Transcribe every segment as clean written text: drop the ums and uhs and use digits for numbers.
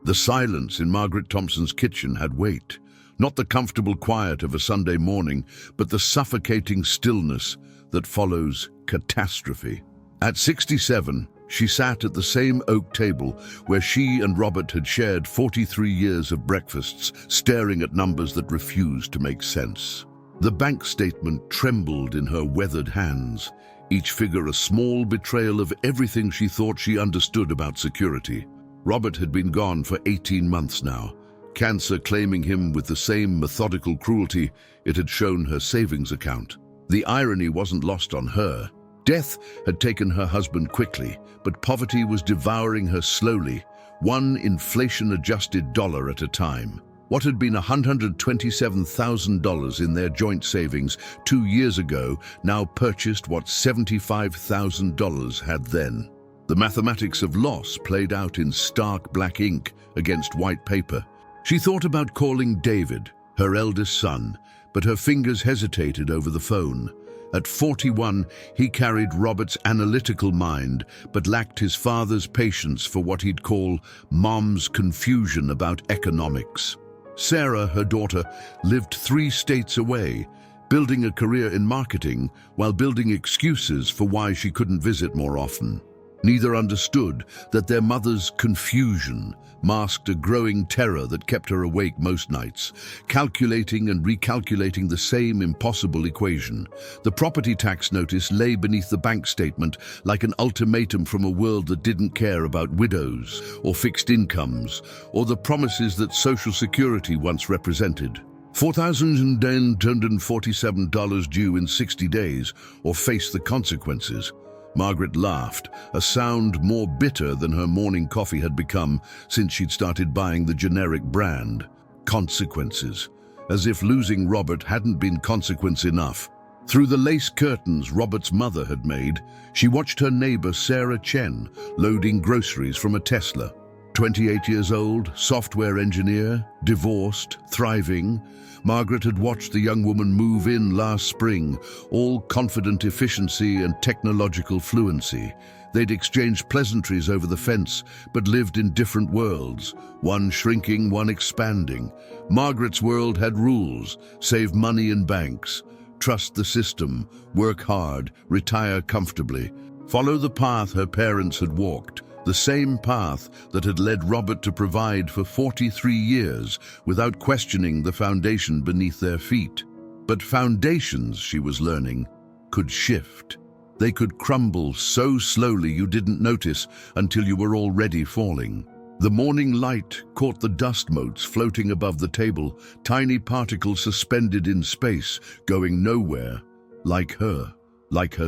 The silence in Margaret Thompson's kitchen had weight. Not the comfortable quiet of a Sunday morning, but the suffocating stillness that follows catastrophe. At 67, she sat at the same oak table where she and Robert had shared 43 years of breakfasts, staring at numbers that refused to make sense. The bank statement trembled in her weathered hands, each figure a small betrayal of everything she thought she understood about security. Robert had been gone for 18 months now, cancer claiming him with the same methodical cruelty it had shown her savings account. The irony wasn't lost on her. Death had taken her husband quickly, but poverty was devouring her slowly, one inflation-adjusted dollar at a time. What had been $127,000 in their joint savings 2 years ago now purchased what $75,000 had then. The mathematics of loss played out in stark black ink against white paper. She thought about calling David, her eldest son, but her fingers hesitated over the phone. At 41, he carried Robert's analytical mind, but lacked his father's patience for what he'd call Mom's confusion about economics. Sarah, her daughter, lived 3 states away, building a career in marketing while building excuses for why she couldn't visit more often. Neither understood that their mother's confusion masked a growing terror that kept her awake most nights, calculating and recalculating the same impossible equation. The property tax notice lay beneath the bank statement like an ultimatum from a world that didn't care about widows or fixed incomes or the promises that Social Security once represented. $4,247 due in 60 days, or face the consequences. Margaret laughed, a sound more bitter than her morning coffee had become since she'd started buying the generic brand. Consequences. As if losing Robert hadn't been consequence enough. Through the lace curtains Robert's mother had made, she watched her neighbor Sarah Chen loading groceries from a Tesla. 28 years old, software engineer, divorced, thriving. Margaret had watched the young woman move in last spring, all confident efficiency and technological fluency. They'd exchanged pleasantries over the fence, but lived in different worlds, one shrinking, one expanding. Margaret's world had rules: save money in banks, trust the system, work hard, retire comfortably. Follow the path her parents had walked. The same path that had led Robert to provide for 43 years without questioning the foundation beneath their feet. But foundations, she was learning, could shift. They could crumble so slowly you didn't notice until you were already falling. The morning light caught the dust motes floating above the table, tiny particles suspended in space, going nowhere, like her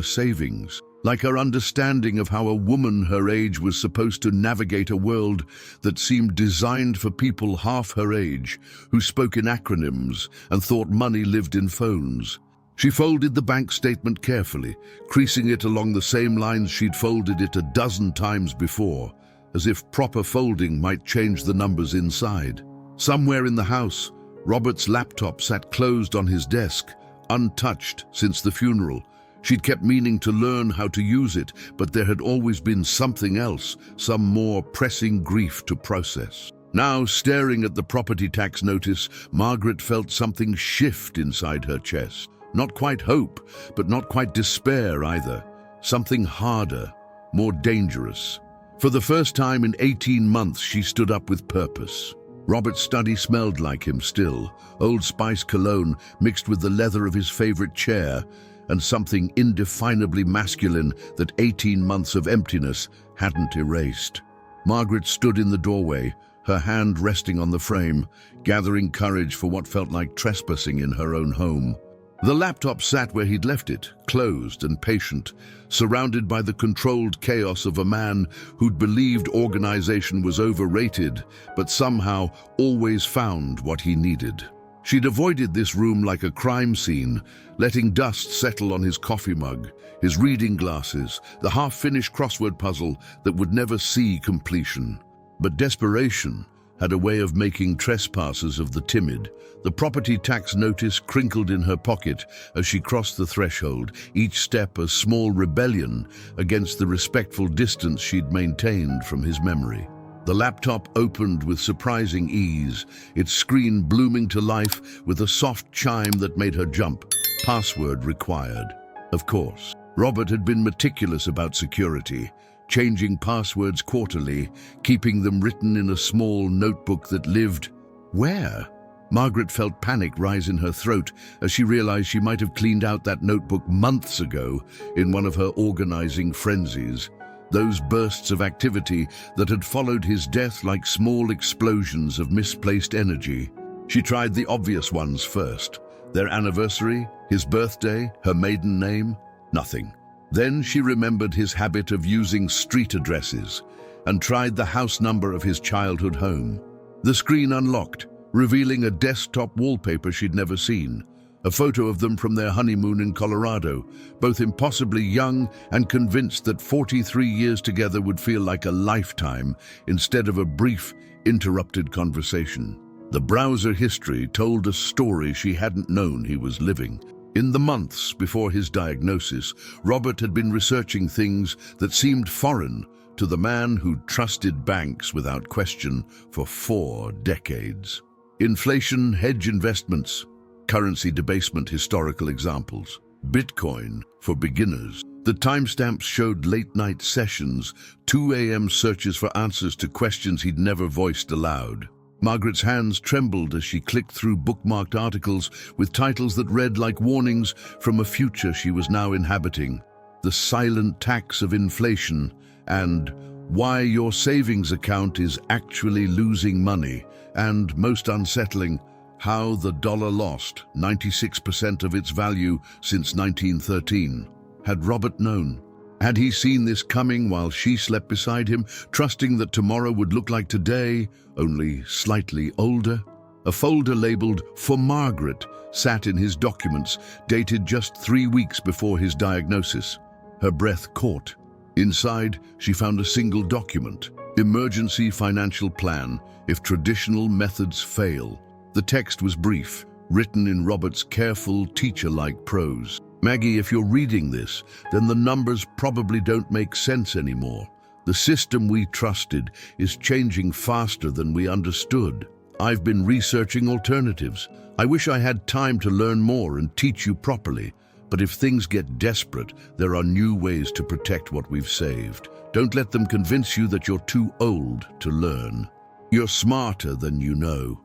savings. Like her understanding of how a woman her age was supposed to navigate a world that seemed designed for people half her age, who spoke in acronyms and thought money lived in phones. She folded the bank statement carefully, creasing it along the same lines she'd folded it a dozen times before, as if proper folding might change the numbers inside. Somewhere in the house, Robert's laptop sat closed on his desk, untouched since the funeral. She'd kept meaning to learn how to use it, but there had always been something else, some more pressing grief to process. Now, staring at the property tax notice, Margaret felt something shift inside her chest. Not quite hope, but not quite despair either. Something harder, more dangerous. For the first time in 18 months, she stood up with purpose. Robert's study smelled like him still, Old Spice cologne mixed with the leather of his favorite chair, and something indefinably masculine that 18 months of emptiness hadn't erased. Margaret stood in the doorway, her hand resting on the frame, gathering courage for what felt like trespassing in her own home. The laptop sat where he'd left it, closed and patient, surrounded by the controlled chaos of a man who'd believed organization was overrated, but somehow always found what he needed. She'd avoided this room like a crime scene, letting dust settle on his coffee mug, his reading glasses, the half-finished crossword puzzle that would never see completion. But desperation had a way of making trespassers of the timid. The property tax notice crinkled in her pocket as she crossed the threshold, each step a small rebellion against the respectful distance she'd maintained from his memory. The laptop opened with surprising ease, its screen blooming to life with a soft chime that made her jump. Password required. Of course. Robert had been meticulous about security, changing passwords quarterly, keeping them written in a small notebook that lived... where? Margaret felt panic rise in her throat as she realized she might have cleaned out that notebook months ago in one of her organizing frenzies. Those bursts of activity that had followed his death like small explosions of misplaced energy. She tried the obvious ones first. Their anniversary, his birthday, her maiden name, nothing. Then she remembered his habit of using street addresses and tried the house number of his childhood home. The screen unlocked, revealing a desktop wallpaper she'd never seen. A photo of them from their honeymoon in Colorado, both impossibly young and convinced that 43 years together would feel like a lifetime instead of a brief, interrupted conversation. The browser history told a story she hadn't known he was living. In the months before his diagnosis, Robert had been researching things that seemed foreign to the man who'd trusted banks without question for 4 decades. Inflation, hedge investments, currency debasement, historical examples. Bitcoin for beginners. The timestamps showed late-night sessions, 2 a.m. searches for answers to questions he'd never voiced aloud. Margaret's hands trembled as she clicked through bookmarked articles with titles that read like warnings from a future she was now inhabiting. The silent tax of inflation and why your savings account is actually losing money, and most unsettling, how the dollar lost 96% of its value since 1913. Had Robert known? Had he seen this coming while she slept beside him, trusting that tomorrow would look like today, only slightly older? A folder labeled "For Margaret" sat in his documents, dated just 3 weeks before his diagnosis. Her breath caught. Inside, she found a single document: Emergency Financial Plan, if traditional methods fail. The text was brief, written in Robert's careful, teacher-like prose. Maggie, if you're reading this, then the numbers probably don't make sense anymore. The system we trusted is changing faster than we understood. I've been researching alternatives. I wish I had time to learn more and teach you properly. But if things get desperate, there are new ways to protect what we've saved. Don't let them convince you that you're too old to learn. You're smarter than you know.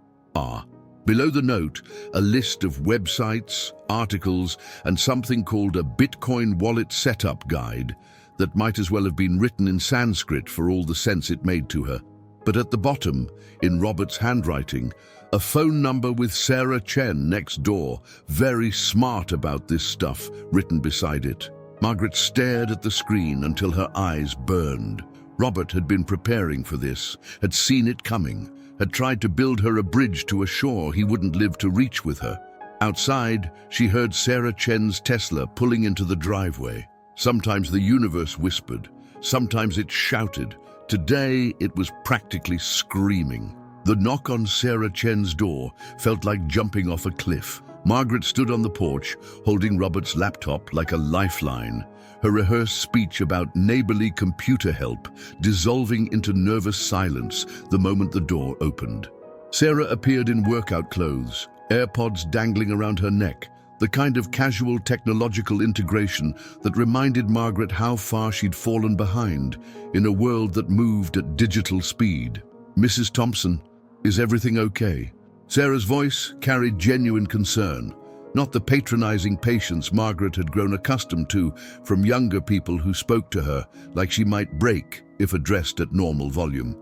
Below the note, a list of websites, articles, and something called a Bitcoin wallet setup guide that might as well have been written in Sanskrit for all the sense it made to her. But at the bottom, in Robert's handwriting, a phone number with Sarah Chen next door, very smart about this stuff, written beside it. Margaret stared at the screen until her eyes burned. Robert had been preparing for this, had seen it coming, had tried to build her a bridge to a shore he wouldn't live to reach with her. Outside, she heard Sarah Chen's Tesla pulling into the driveway. Sometimes the universe whispered, sometimes it shouted. Today, it was practically screaming. The knock on Sarah Chen's door felt like jumping off a cliff. Margaret stood on the porch, holding Robert's laptop like a lifeline, her rehearsed speech about neighborly computer help dissolving into nervous silence the moment the door opened. Sarah appeared in workout clothes, AirPods dangling around her neck, the kind of casual technological integration that reminded Margaret how far she'd fallen behind in a world that moved at digital speed. "Mrs. Thompson, is everything okay?" Sarah's voice carried genuine concern, not the patronizing patience Margaret had grown accustomed to from younger people who spoke to her like she might break if addressed at normal volume.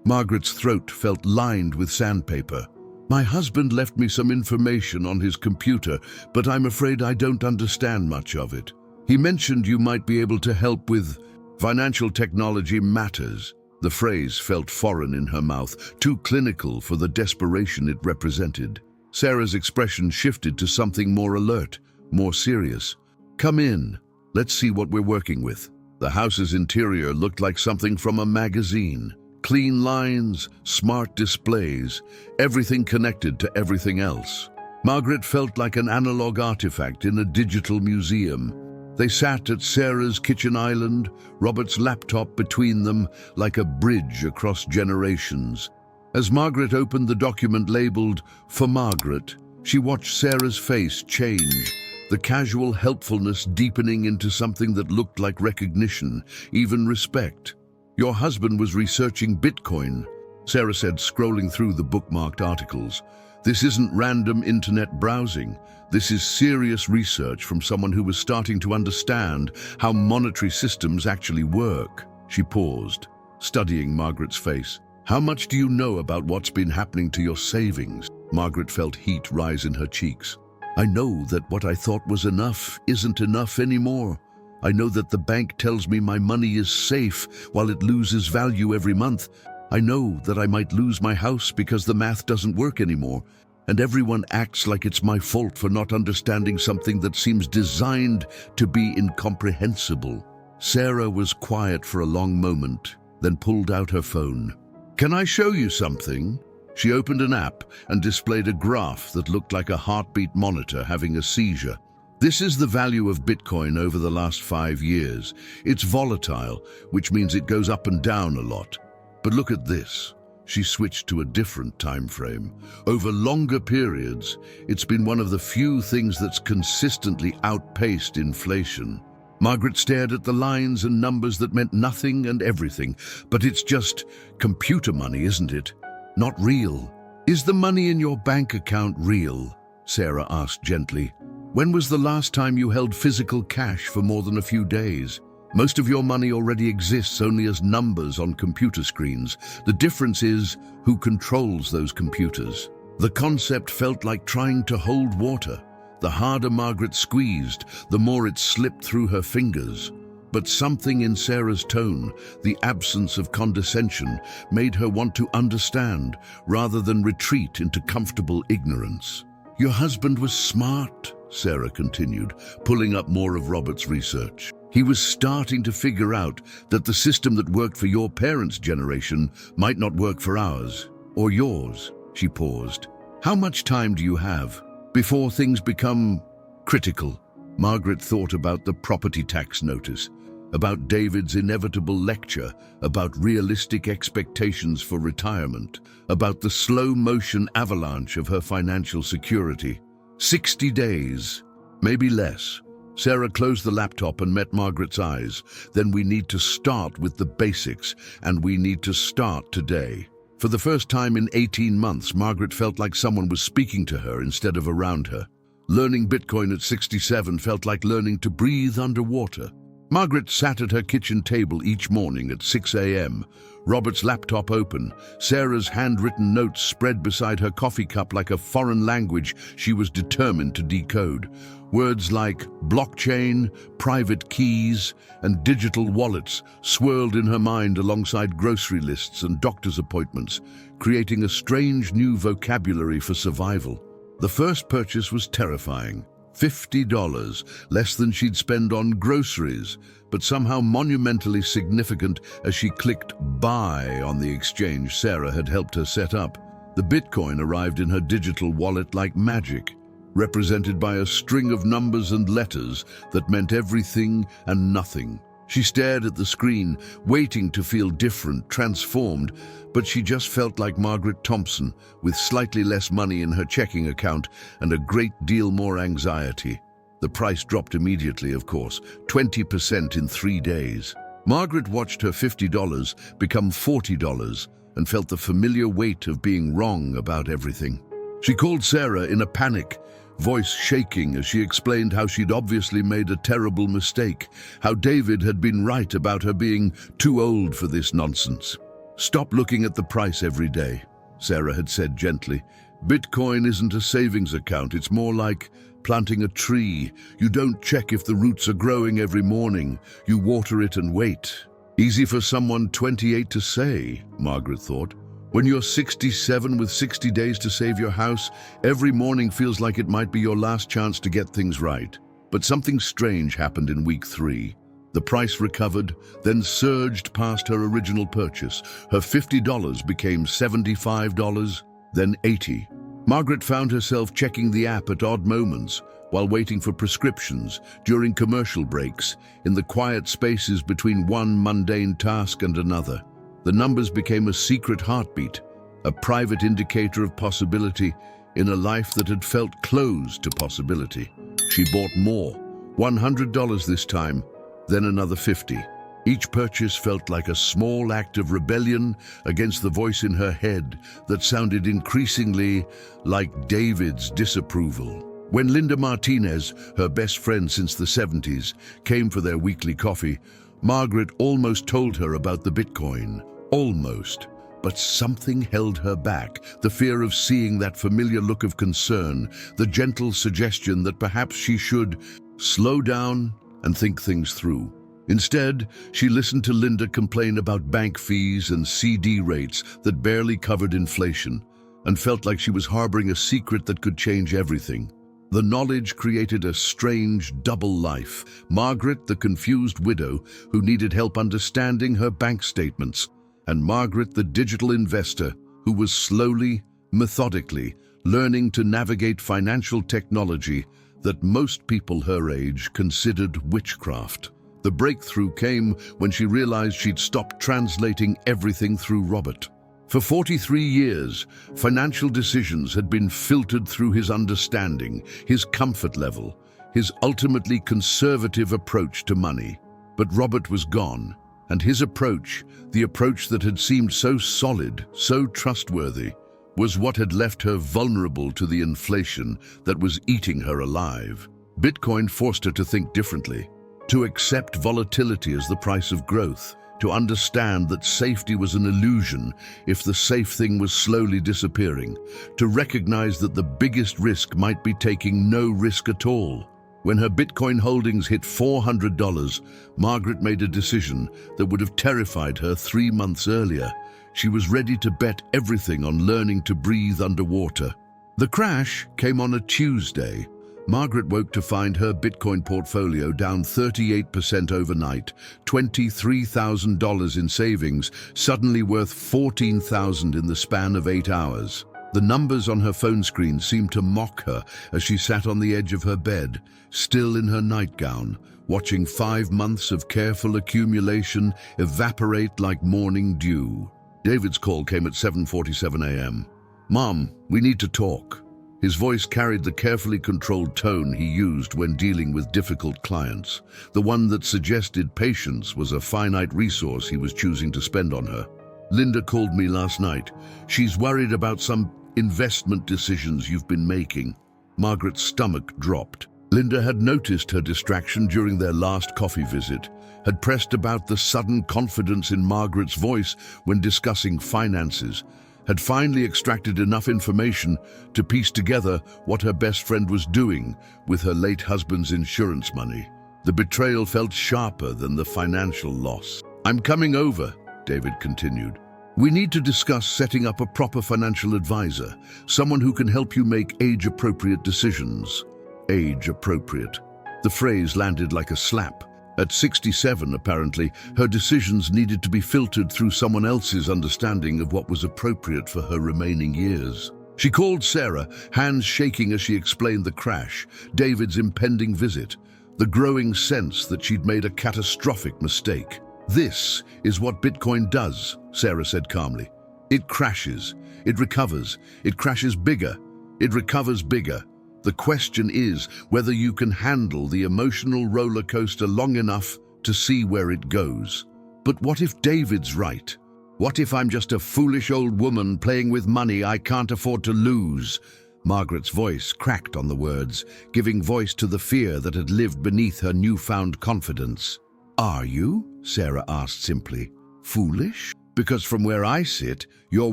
Margaret's throat felt lined with sandpaper. "My husband left me some information on his computer, but I'm afraid I don't understand much of it. He mentioned you might be able to help with financial technology matters." The phrase felt foreign in her mouth, too clinical for the desperation it represented. Sarah's expression shifted to something more alert, more serious. "Come in. Let's see what we're working with." The house's interior looked like something from a magazine. Clean lines, smart displays, everything connected to everything else. Margaret felt like an analog artifact in a digital museum. They sat at Sarah's kitchen island, Robert's laptop between them like a bridge across generations. As Margaret opened the document labeled, "For Margaret," she watched Sarah's face change, the casual helpfulness deepening into something that looked like recognition, even respect. "Your husband was researching Bitcoin," Sarah said, scrolling through the bookmarked articles. "This isn't random internet browsing. This is serious research from someone who was starting to understand how monetary systems actually work." She paused, studying Margaret's face. "How much do you know about what's been happening to your savings?" Margaret felt heat rise in her cheeks. "I know that what I thought was enough isn't enough anymore. I know that the bank tells me my money is safe while it loses value every month. I know that I might lose my house because the math doesn't work anymore. And everyone acts like it's my fault for not understanding something that seems designed to be incomprehensible." Sarah was quiet for a long moment, then pulled out her phone. "Can I show you something?" She opened an app and displayed a graph that looked like a heartbeat monitor having a seizure. "This is the value of Bitcoin over the last 5 years. It's volatile, which means it goes up and down a lot. But look at this." She switched to a different time frame. "Over longer periods, it's been one of the few things that's consistently outpaced inflation." Margaret stared at the lines and numbers that meant nothing and everything. "But it's just computer money, isn't it? Not real." "Is the money in your bank account real?" Sarah asked gently. "When was the last time you held physical cash for more than a few days? Most of your money already exists only as numbers on computer screens. The difference is who controls those computers." The concept felt like trying to hold water. The harder Margaret squeezed, the more it slipped through her fingers. But something in Sarah's tone, the absence of condescension, made her want to understand rather than retreat into comfortable ignorance. "Your husband was smart," Sarah continued, pulling up more of Robert's research. "He was starting to figure out that the system that worked for your parents' generation might not work for ours, or yours." She paused. "How much time do you have before things become critical?" Margaret thought about the property tax notice, about David's inevitable lecture, about realistic expectations for retirement, about the slow-motion avalanche of her financial security. 60 days, maybe less. Sarah closed the laptop and met Margaret's eyes. "Then we need to start with the basics, and we need to start today." For the first time in 18 months, Margaret felt like someone was speaking to her instead of around her. Learning Bitcoin at 67 felt like learning to breathe underwater. Margaret sat at her kitchen table each morning at 6 a.m., Robert's laptop open, Sarah's handwritten notes spread beside her coffee cup like a foreign language she was determined to decode. Words like blockchain, private keys, and digital wallets swirled in her mind alongside grocery lists and doctor's appointments, creating a strange new vocabulary for survival. The first purchase was terrifying. $50, less than she'd spend on groceries, but somehow monumentally significant as she clicked buy on the exchange Sarah had helped her set up. The Bitcoin arrived in her digital wallet like magic, represented by a string of numbers and letters that meant everything and nothing. She stared at the screen, waiting to feel different, transformed, but she just felt like Margaret Thompson, with slightly less money in her checking account and a great deal more anxiety. The price dropped immediately, of course, 20% in 3 days. Margaret watched her $50 become $40 and felt the familiar weight of being wrong about everything. She called Sarah in a panic, voice shaking as she explained how she'd obviously made a terrible mistake, how David had been right about her being too old for this nonsense. "Stop looking at the price every day," Sarah had said gently. "Bitcoin isn't a savings account, it's more like planting a tree. You don't check if the roots are growing every morning, you water it and wait." Easy for someone 28 to say, Margaret thought. When you're 67 with 60 days to save your house, every morning feels like it might be your last chance to get things right. But something strange happened in week 3. The price recovered, then surged past her original purchase. Her $50 became $75, then $80. Margaret found herself checking the app at odd moments, while waiting for prescriptions, during commercial breaks, in the quiet spaces between one mundane task and another. The numbers became a secret heartbeat, a private indicator of possibility in a life that had felt closed to possibility. She bought more, $100 this time, then another 50. Each purchase felt like a small act of rebellion against the voice in her head that sounded increasingly like David's disapproval. When Linda Martinez, her best friend since the 70s, came for their weekly coffee, Margaret almost told her about the Bitcoin. Almost. But something held her back, the fear of seeing that familiar look of concern, the gentle suggestion that perhaps she should slow down and think things through. Instead, she listened to Linda complain about bank fees and CD rates that barely covered inflation, and felt like she was harboring a secret that could change everything. The knowledge created a strange double life. Margaret, the confused widow who needed help understanding her bank statements, and Margaret, the digital investor who was slowly, methodically, learning to navigate financial technology that most people her age considered witchcraft. The breakthrough came when she realized she'd stopped translating everything through Robert. For 43 years, financial decisions had been filtered through his understanding, his comfort level, his ultimately conservative approach to money. But Robert was gone, and his approach, the approach that had seemed so solid, so trustworthy, was what had left her vulnerable to the inflation that was eating her alive. Bitcoin forced her to think differently, to accept volatility as the price of growth, to understand that safety was an illusion if the safe thing was slowly disappearing, to recognize that the biggest risk might be taking no risk at all. When her Bitcoin holdings hit $400, Margaret made a decision that would have terrified her 3 months earlier. She was ready to bet everything on learning to breathe underwater. The crash came on a Tuesday. Margaret woke to find her Bitcoin portfolio down 38% overnight, $23,000 in savings, suddenly worth $14,000 in the span of 8 hours. The numbers on her phone screen seemed to mock her as she sat on the edge of her bed, still in her nightgown, watching 5 months of careful accumulation evaporate like morning dew. David's call came at 7:47 a.m. "Mom, we need to talk." His voice carried the carefully controlled tone he used when dealing with difficult clients, the one that suggested patience was a finite resource he was choosing to spend on her. "Linda called me last night. She's worried about some investment decisions you've been making." Margaret's stomach dropped. Linda had noticed her distraction during their last coffee visit, had pressed about the sudden confidence in Margaret's voice when discussing finances, had finally extracted enough information to piece together what her best friend was doing with her late husband's insurance money. The betrayal felt sharper than the financial loss. "I'm coming over," David continued. "We need to discuss setting up a proper financial advisor, someone who can help you make age-appropriate decisions." Age-appropriate. The phrase landed like a slap. At 67, apparently, her decisions needed to be filtered through someone else's understanding of what was appropriate for her remaining years. She called Sarah, hands shaking as she explained the crash, David's impending visit, the growing sense that she'd made a catastrophic mistake. "This is what Bitcoin does," Sarah said calmly. "It crashes, it recovers, it crashes bigger, it recovers bigger. The question is whether you can handle the emotional roller coaster long enough to see where it goes." "But what if David's right? What if I'm just a foolish old woman playing with money I can't afford to lose?" Margaret's voice cracked on the words, giving voice to the fear that had lived beneath her newfound confidence. "Are you?" Sarah asked simply. "Foolish? Because from where I sit, you're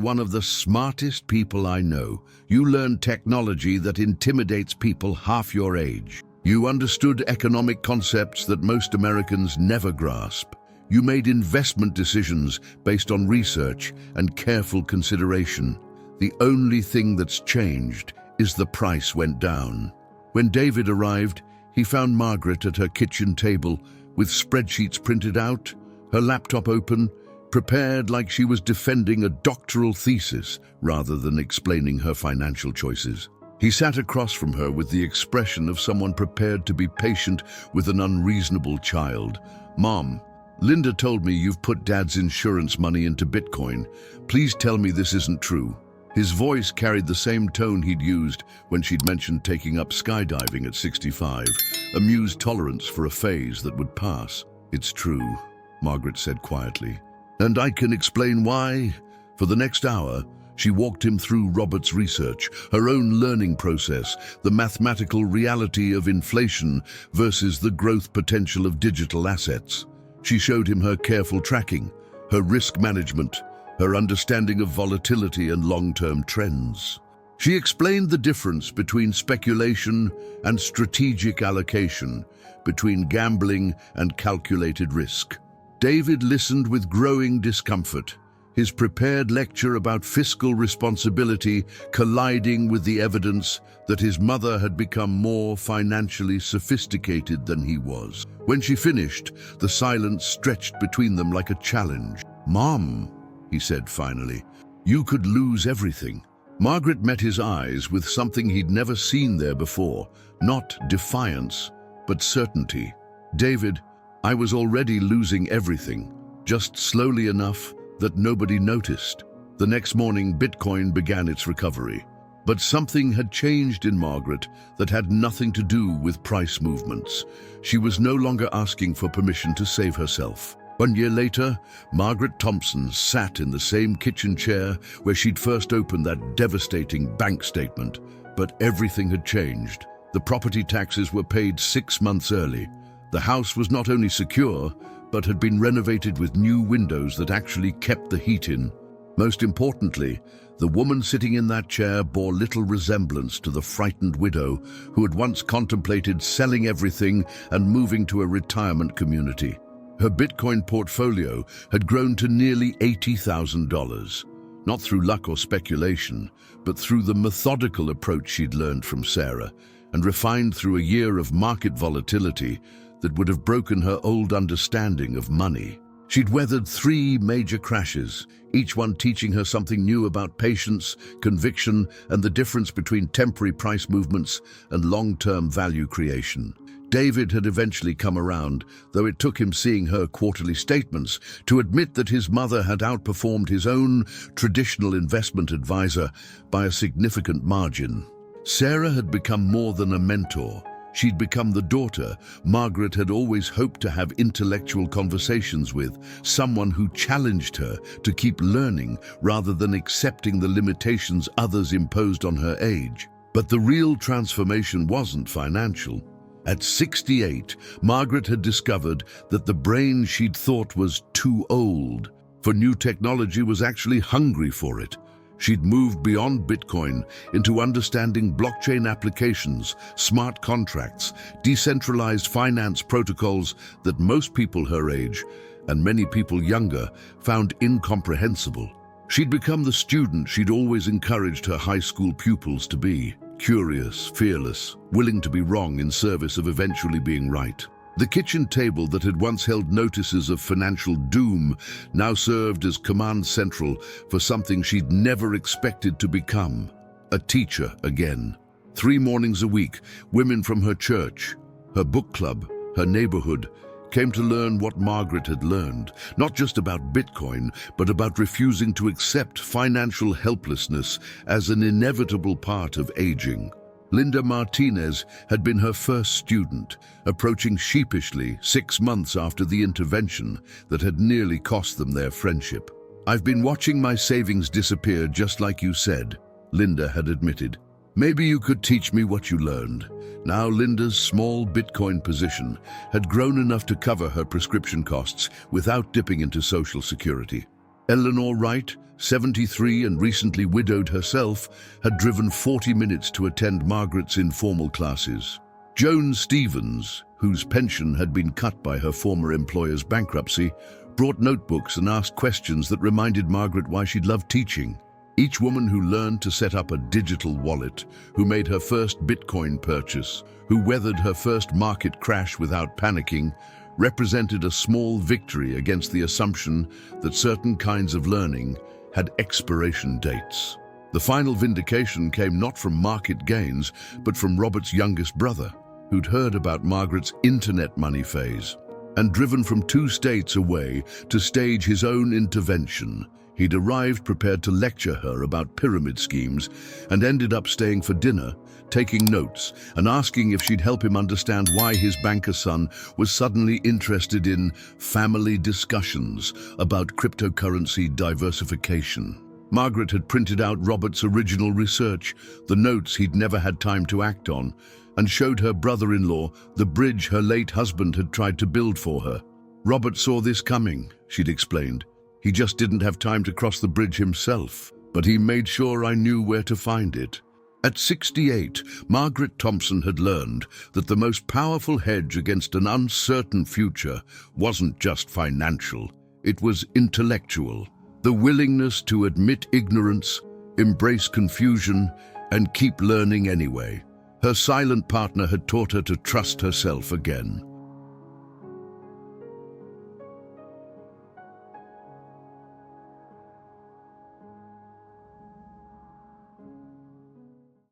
one of the smartest people I know. You learned technology that intimidates people half your age. You understood economic concepts that most Americans never grasp. You made investment decisions based on research and careful consideration. The only thing that's changed is the price went down." When David arrived, he found Margaret at her kitchen table with spreadsheets printed out, her laptop open, prepared like she was defending a doctoral thesis rather than explaining her financial choices. He sat across from her with the expression of someone prepared to be patient with an unreasonable child. "Mom, Linda told me you've put Dad's insurance money into Bitcoin. Please tell me this isn't true." His voice carried the same tone he'd used when she'd mentioned taking up skydiving at 65, amused tolerance for a phase that would pass. "It's true," Margaret said quietly. "And I can explain why." For the next hour, she walked him through Robert's research, her own learning process, the mathematical reality of inflation versus the growth potential of digital assets. She showed him her careful tracking, her risk management, her understanding of volatility and long-term trends. She explained the difference between speculation and strategic allocation, between gambling and calculated risk. David listened with growing discomfort, his prepared lecture about fiscal responsibility colliding with the evidence that his mother had become more financially sophisticated than he was. When she finished, the silence stretched between them like a challenge. "Mom," he said finally, "you could lose everything." Margaret met his eyes with something he'd never seen there before, not defiance, but certainty. "David, I was already losing everything, just slowly enough that nobody noticed." The next morning, Bitcoin began its recovery. But something had changed in Margaret that had nothing to do with price movements. She was no longer asking for permission to save herself. 1 year later, Margaret Thompson sat in the same kitchen chair where she'd first opened that devastating bank statement. But everything had changed. The property taxes were paid 6 months early. The house was not only secure, but had been renovated with new windows that actually kept the heat in. Most importantly, the woman sitting in that chair bore little resemblance to the frightened widow who had once contemplated selling everything and moving to a retirement community. Her Bitcoin portfolio had grown to nearly $80,000, not through luck or speculation, but through the methodical approach she'd learned from Sarah and refined through a year of market volatility that would have broken her old understanding of money. She'd weathered 3 major crashes, each one teaching her something new about patience, conviction, and the difference between temporary price movements and long-term value creation. David had eventually come around, though it took him seeing her quarterly statements to admit that his mother had outperformed his own traditional investment advisor by a significant margin. Sarah had become more than a mentor. She'd become the daughter Margaret had always hoped to have intellectual conversations with, someone who challenged her to keep learning rather than accepting the limitations others imposed on her age. But the real transformation wasn't financial. At 68, Margaret had discovered that the brain she'd thought was too old for new technology was actually hungry for it. She'd moved beyond Bitcoin into understanding blockchain applications, smart contracts, decentralized finance protocols that most people her age, and many people younger, found incomprehensible. She'd become the student she'd always encouraged her high school pupils to be: curious, fearless, willing to be wrong in service of eventually being right. The kitchen table that had once held notices of financial doom now served as command central for something she'd never expected to become: a teacher again. 3 mornings a week, women from her church, her book club, her neighborhood, came to learn what Margaret had learned, not just about Bitcoin, but about refusing to accept financial helplessness as an inevitable part of aging. Linda Martinez had been her first student, approaching sheepishly 6 months after the intervention that had nearly cost them their friendship. "I've been watching my savings disappear just like you said," Linda had admitted. "Maybe you could teach me what you learned." Now Linda's small Bitcoin position had grown enough to cover her prescription costs without dipping into Social Security. Eleanor Wright, 73 and recently widowed herself, had driven 40 minutes to attend Margaret's informal classes. Joan Stevens, whose pension had been cut by her former employer's bankruptcy, brought notebooks and asked questions that reminded Margaret why she'd loved teaching. Each woman who learned to set up a digital wallet, who made her first Bitcoin purchase, who weathered her first market crash without panicking, represented a small victory against the assumption that certain kinds of learning had expiration dates. The final vindication came not from market gains, but from Robert's youngest brother, who'd heard about Margaret's internet money phase. And driven from 2 states away to stage his own intervention, he'd arrived prepared to lecture her about pyramid schemes and ended up staying for dinner, taking notes and asking if she'd help him understand why his banker son was suddenly interested in family discussions about cryptocurrency diversification. Margaret had printed out Robert's original research, the notes he'd never had time to act on, and showed her brother-in-law the bridge her late husband had tried to build for her. Robert saw this coming, she'd explained. He just didn't have time to cross the bridge himself, but he made sure I knew where to find it. At 68, Margaret Thompson had learned that the most powerful hedge against an uncertain future wasn't just financial, it was intellectual. The willingness to admit ignorance, embrace confusion, and keep learning anyway. Her silent partner had taught her to trust herself again.